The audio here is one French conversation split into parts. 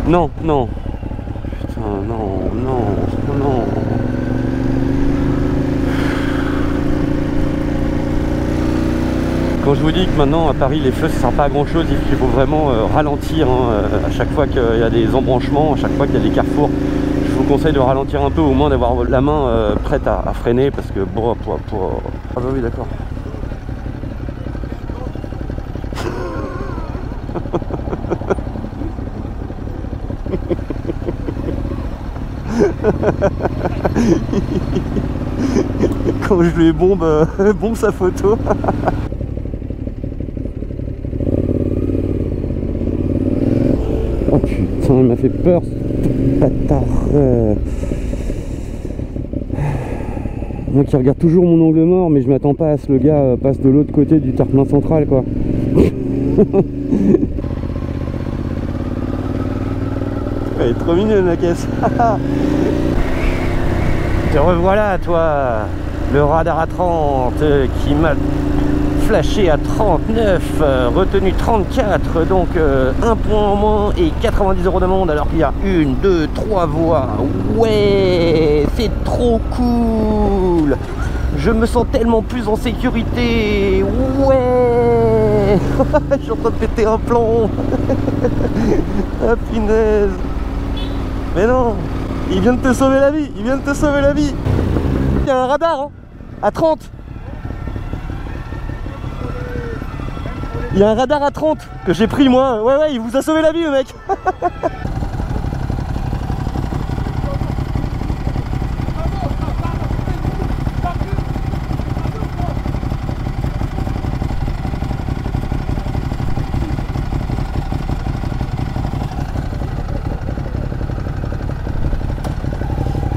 Non, non. Putain, non, non, non. Quand je vous dis que maintenant à Paris les feux ça sert pas à grand chose, il faut vraiment ralentir hein, à chaque fois qu'il y a des embranchements, à chaque fois qu'il y a des carrefours. Je vous conseille de ralentir un peu, au moins d'avoir la main prête à freiner parce que bon, Ah bah oui d'accord. Quand je lui bombe sa photo. Oh putain, il m'a fait peur ce bâtard. Moi qui regarde toujours mon angle mort, mais je m'attends pas à ce que le gars passe de l'autre côté du terre-plein central quoi. Elle est trop mignonne la caisse. Te revoilà toi, le radar à 30 qui m'a flashé à 39, retenu 34, donc un point en moins et 90 € d'amende alors qu'il y a 1, 2, 3 voies. Ouais, c'est trop cool. Je me sens tellement plus en sécurité. Ouais. Je suis en train de péter un plomb. Ah punaise. Mais non, il vient de te sauver la vie, il vient de te sauver la vie. Il y a un radar hein, à 30. Il y a un radar à 30 que j'ai pris moi. Ouais ouais, il vous a sauvé la vie le mec.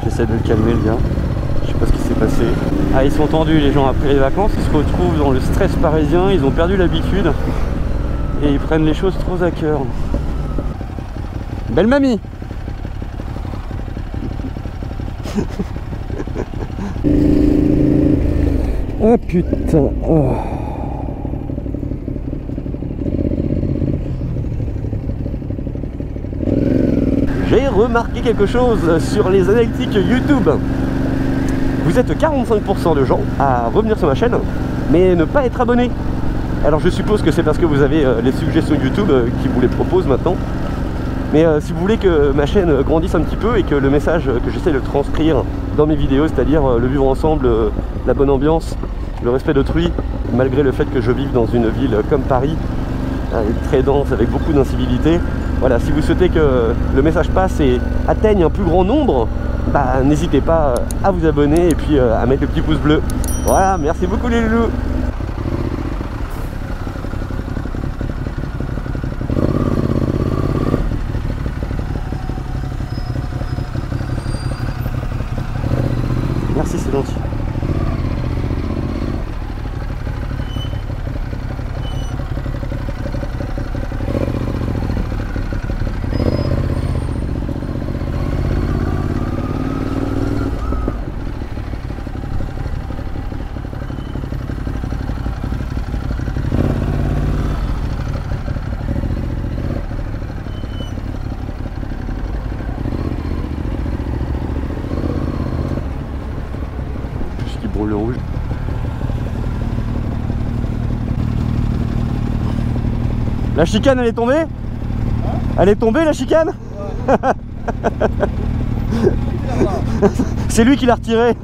J'essaie de le calmer le gars. Je sais pas ce qui s'est passé. Ah, ils sont tendus les gens après les vacances, ils se retrouvent dans le stress parisien, ils ont perdu l'habitude et ils prennent les choses trop à cœur. Belle mamie. Ah putain. Oh. J'ai remarqué quelque chose sur les analytiques YouTube. Vous êtes 45% de gens à revenir sur ma chaîne, mais ne pas être abonné. Alors je suppose que c'est parce que vous avez les suggestions YouTube qui vous les proposent maintenant. Mais si vous voulez que ma chaîne grandisse un petit peu et que le message que j'essaie de transcrire dans mes vidéos, c'est-à-dire le vivre ensemble, la bonne ambiance, le respect d'autrui, malgré le fait que je vive dans une ville comme Paris, très dense avec beaucoup d'incivilité. Voilà, si vous souhaitez que le message passe et atteigne un plus grand nombre, bah n'hésitez pas à vous abonner et puis à mettre le petit pouce bleu. Voilà, merci beaucoup les loulous. Merci, c'est gentil. Le rouge. La chicane elle est tombée hein? Elle est tombée la chicane ouais. C'est lui qui l'a retirée.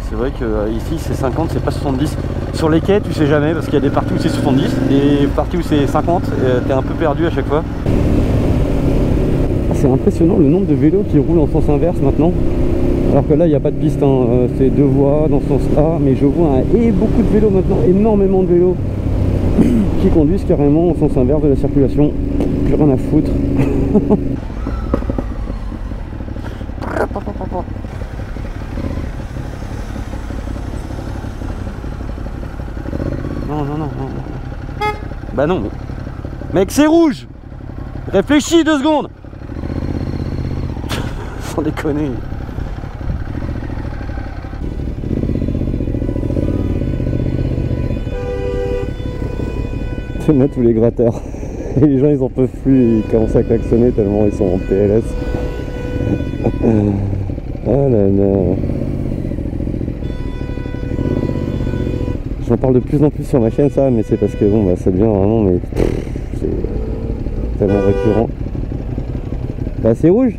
C'est vrai que ici c'est 50, c'est pas 70. Sur les quais tu sais jamais parce qu'il y a des parties où c'est 70, des parties où c'est 50, t'es un peu perdu à chaque fois. C'est impressionnant le nombre de vélos qui roulent en sens inverse maintenant. Alors que là il n'y a pas de piste, hein. C'est deux voies dans ce sens-là, mais je vois et beaucoup de vélos maintenant, énormément de vélos qui conduisent carrément en sens inverse de la circulation. Plus rien à foutre. Non, non, non, non. Bah non. Mec, c'est rouge. Réfléchis 2 secondes. Sans déconner. se mettre tous les gratteurs. Et les gens ils en peuvent plus, ils commencent à klaxonner tellement ils sont en PLS. Ah là là. J'en parle de plus en plus sur ma chaîne ça, mais c'est parce que bon bah ça devient vraiment mais c'est tellement récurrent. Bah c'est rouge.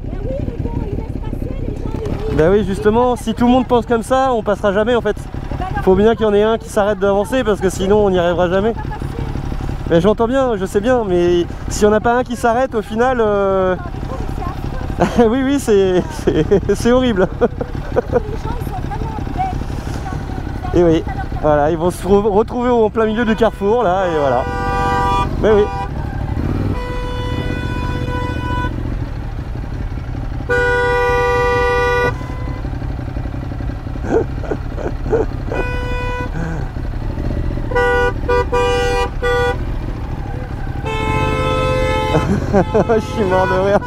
Bah oui, justement, si tout le monde pense comme ça, on passera jamais en fait. Faut bien qu'il y en ait un qui s'arrête d'avancer parce que sinon on n'y arrivera jamais. Mais j'entends bien, je sais bien, mais si on n'a pas un qui s'arrête au final... oui, oui, c'est horrible. Et oui, voilà, ils vont se retrouver en plein milieu du carrefour là, et voilà. Mais oui. Je suis mort de rire.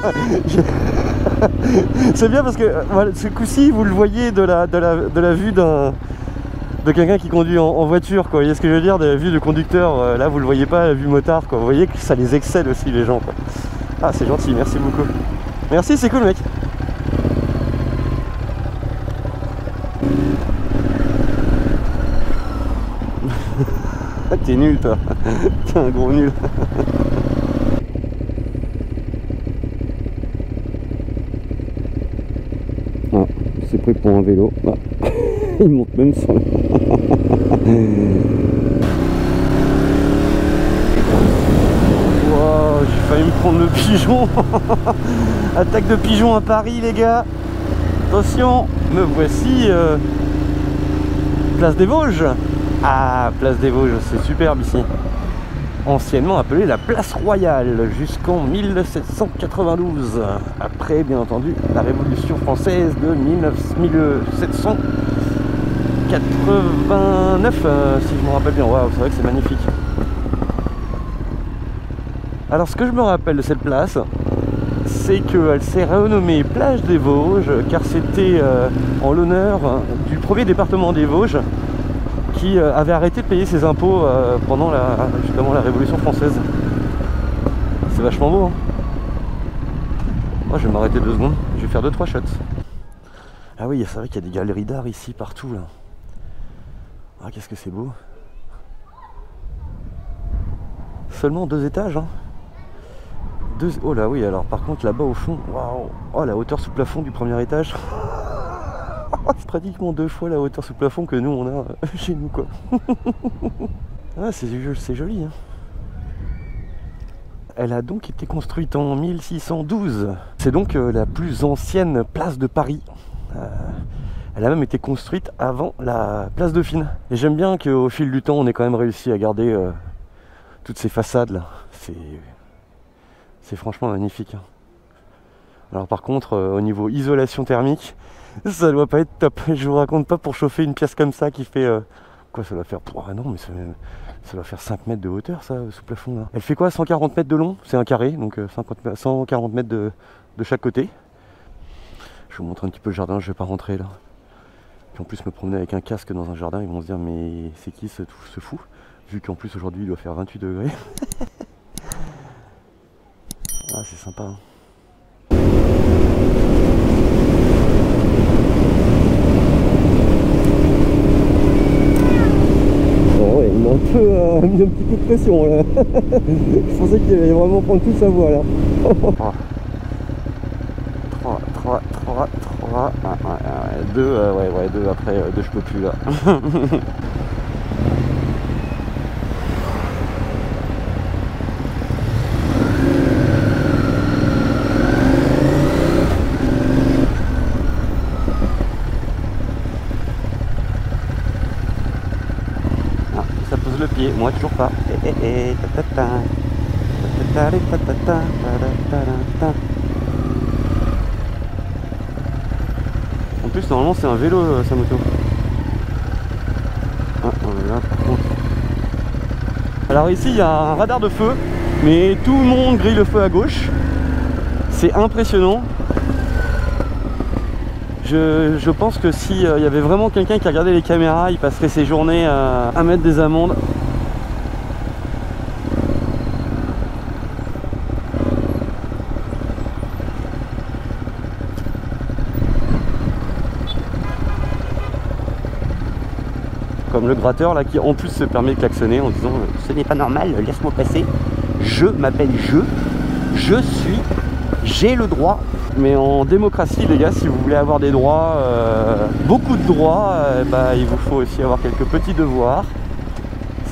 C'est bien parce que voilà, ce coup-ci vous le voyez de la vue de quelqu'un qui conduit en voiture quoi. Vous voyez ce que je veux dire, de la vue de conducteur. Là vous le voyez pas, la vue motard quoi. Vous voyez que ça les excède aussi les gens quoi. Ah c'est gentil, merci beaucoup. Merci, c'est cool mec. T'es nul toi. T'es un gros nul. Ah, c'est pris pour un vélo. Ah. Il monte même sur le... Wow, j'ai failli me prendre le pigeon. Attaque de pigeon à Paris les gars. Attention, me voici Place des Vosges. Ah, Place des Vosges, c'est superbe ici. Anciennement appelée la Place Royale jusqu'en 1792. Après, bien entendu, la Révolution française de 1789, si je me rappelle bien. Waouh, c'est vrai que c'est magnifique. Alors, ce que je me rappelle de cette place, c'est qu'elle s'est renommée Place des Vosges, car c'était en l'honneur du premier département des Vosges, qui avait arrêté de payer ses impôts pendant justement la Révolution française. C'est vachement beau hein. Moi je vais m'arrêter 2 secondes, je vais faire 2-3 shots. Ah oui, c'est vrai qu'il y a des galeries d'art ici partout là. Ah qu'est-ce que c'est beau. Seulement 2 étages hein. Oh là oui, alors par contre là-bas au fond, waouh. Oh la hauteur sous plafond du premier étage. C'est pratiquement 2 fois la hauteur sous plafond que nous on a chez nous quoi. Ah c'est joli hein. Elle a donc été construite en 1612. C'est donc la plus ancienne place de Paris. Elle a même été construite avant la place Dauphine. Et j'aime bien qu'au fil du temps on ait quand même réussi à garder toutes ces façades là. C'est franchement magnifique hein. Alors par contre au niveau isolation thermique, ça doit pas être top. Je vous raconte pas, pour chauffer une pièce comme ça qui fait quoi, ça doit faire, ah non mais ça doit faire 5 mètres de hauteur ça sous plafond là. Elle fait quoi, 140 mètres de long, c'est un carré donc 140 mètres de chaque côté. Je vous montre un petit peu le jardin, je vais pas rentrer là. Puis en plus me promener avec un casque dans un jardin, ils vont se dire mais c'est qui ce fou, vu qu'en plus aujourd'hui il doit faire 28 degrés. Ah c'est sympa hein. Mis un petit coup de pression là. Je pensais qu'il allait vraiment prendre toute sa voix là. 3, 2, ouais, 2 après, 2 je peux plus là. Le pied, moi toujours pas. En plus normalement c'est un vélo sa moto. Ah, là, par contre. Alors ici il y a un radar de feu, mais tout le monde grille le feu à gauche. C'est impressionnant. Je pense que si y avait vraiment quelqu'un qui regardait les caméras, il passerait ses journées à mettre des amendes. Comme le gratteur là qui en plus se permet de klaxonner en disant ce n'est pas normal, laisse-moi passer. Je m'appelle j'ai le droit. Mais en démocratie les gars, si vous voulez avoir des droits, beaucoup de droits, il vous faut aussi avoir quelques petits devoirs.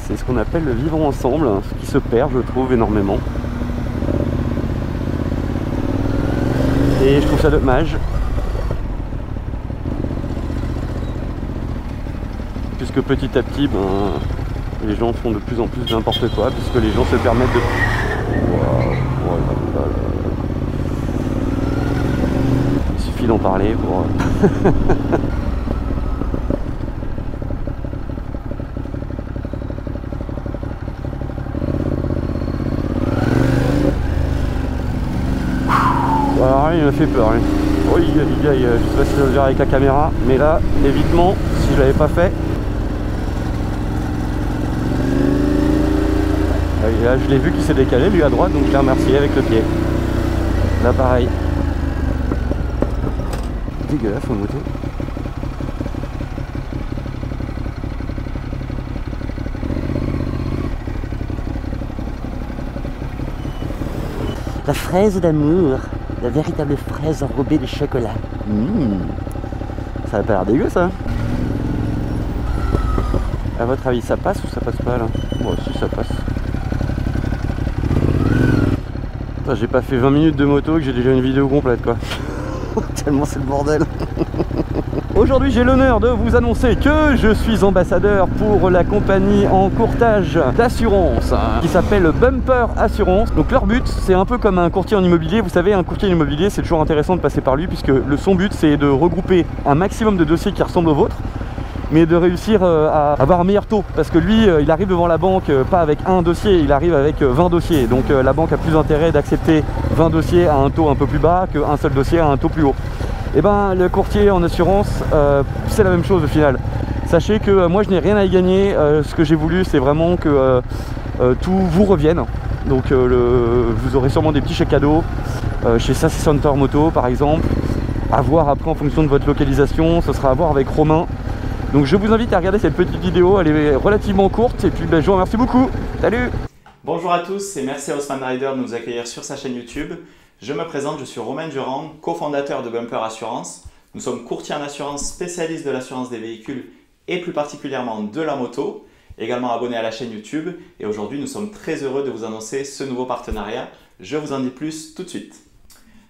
C'est ce qu'on appelle le vivre ensemble, ce qui se perd je trouve énormément. Et je trouve ça dommage. Puisque petit à petit, les gens font de plus en plus n'importe quoi, puisque les gens se permettent de... Il suffit d'en parler pour... Alors il m'a fait peur. Hein. Je sais pas si ça se verra avec la caméra, mais là, l'évitement, si je l'avais pas fait... Et là, je l'ai vu qu'il s'est décalé, lui à droite, donc je l'ai remercié avec le pied. Là, pareil. Dégueulasse en moto. La fraise d'amour, la véritable fraise enrobée de chocolat. Ça a pas l'air dégueu ça. À votre avis, ça passe ou ça passe pas là? Bon, si ça passe. J'ai pas fait 20 minutes de moto que j'ai déjà une vidéo complète quoi. Tellement c'est le bordel. Aujourd'hui j'ai l'honneur de vous annoncer que je suis ambassadeur pour la compagnie en courtage d'assurance qui s'appelle Bumper Assurance. Donc leur but c'est un peu comme un courtier en immobilier. Vous savez, un courtier en immobilier c'est toujours intéressant de passer par lui puisque son but c'est de regrouper un maximum de dossiers qui ressemblent aux vôtres, mais de réussir à avoir un meilleur taux, parce que lui il arrive devant la banque pas avec un dossier, il arrive avec 20 dossiers, donc la banque a plus intérêt d'accepter 20 dossiers à un taux un peu plus bas qu'un seul dossier à un taux plus haut. Et ben le courtier en assurance c'est la même chose au final. Sachez que moi je n'ai rien à y gagner, ce que j'ai voulu c'est vraiment que tout vous revienne. Donc vous aurez sûrement des petits chèques cadeaux chez Sassy Center Moto par exemple, à voir après en fonction de votre localisation, ce sera à voir avec Romain. Donc je vous invite à regarder cette petite vidéo, elle est relativement courte et puis je vous remercie beaucoup. Salut! Bonjour à tous et merci à Haussmann Rider de nous accueillir sur sa chaîne YouTube. Je me présente, je suis Romain Durand, cofondateur de Bumper Assurance. Nous sommes courtiers en assurance, spécialistes de l'assurance des véhicules et plus particulièrement de la moto, également abonnés à la chaîne YouTube. Et aujourd'hui nous sommes très heureux de vous annoncer ce nouveau partenariat. Je vous en dis plus tout de suite.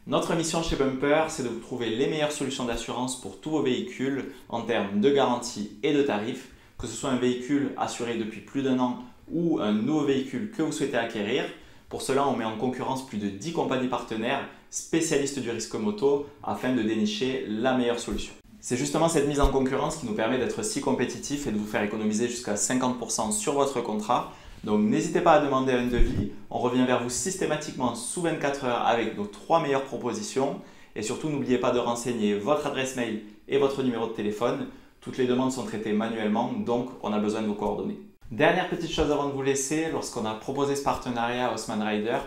Notre mission chez Bumper, c'est de vous trouver les meilleures solutions d'assurance pour tous vos véhicules en termes de garantie et de tarifs, que ce soit un véhicule assuré depuis plus d'1 an ou un nouveau véhicule que vous souhaitez acquérir. Pour cela, on met en concurrence plus de 10 compagnies partenaires spécialistes du risque moto afin de dénicher la meilleure solution. C'est justement cette mise en concurrence qui nous permet d'être si compétitifs et de vous faire économiser jusqu'à 50% sur votre contrat. Donc n'hésitez pas à demander un devis, on revient vers vous systématiquement sous 24 heures avec nos 3 meilleures propositions. Et surtout n'oubliez pas de renseigner votre adresse mail et votre numéro de téléphone. Toutes les demandes sont traitées manuellement, donc on a besoin de vos coordonnées. Dernière petite chose avant de vous laisser, lorsqu'on a proposé ce partenariat à Haussmann Rider,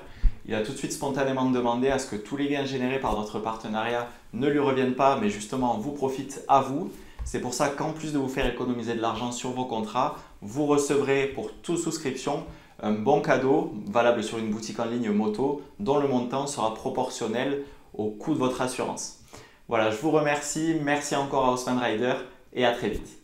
il a tout de suite spontanément demandé à ce que tous les gains générés par notre partenariat ne lui reviennent pas, mais justement vous profitent à vous. C'est pour ça qu'en plus de vous faire économiser de l'argent sur vos contrats, vous recevrez pour toute souscription un bon cadeau valable sur une boutique en ligne moto dont le montant sera proportionnel au coût de votre assurance. Voilà, je vous remercie, merci encore à Haussmann Rider et à très vite.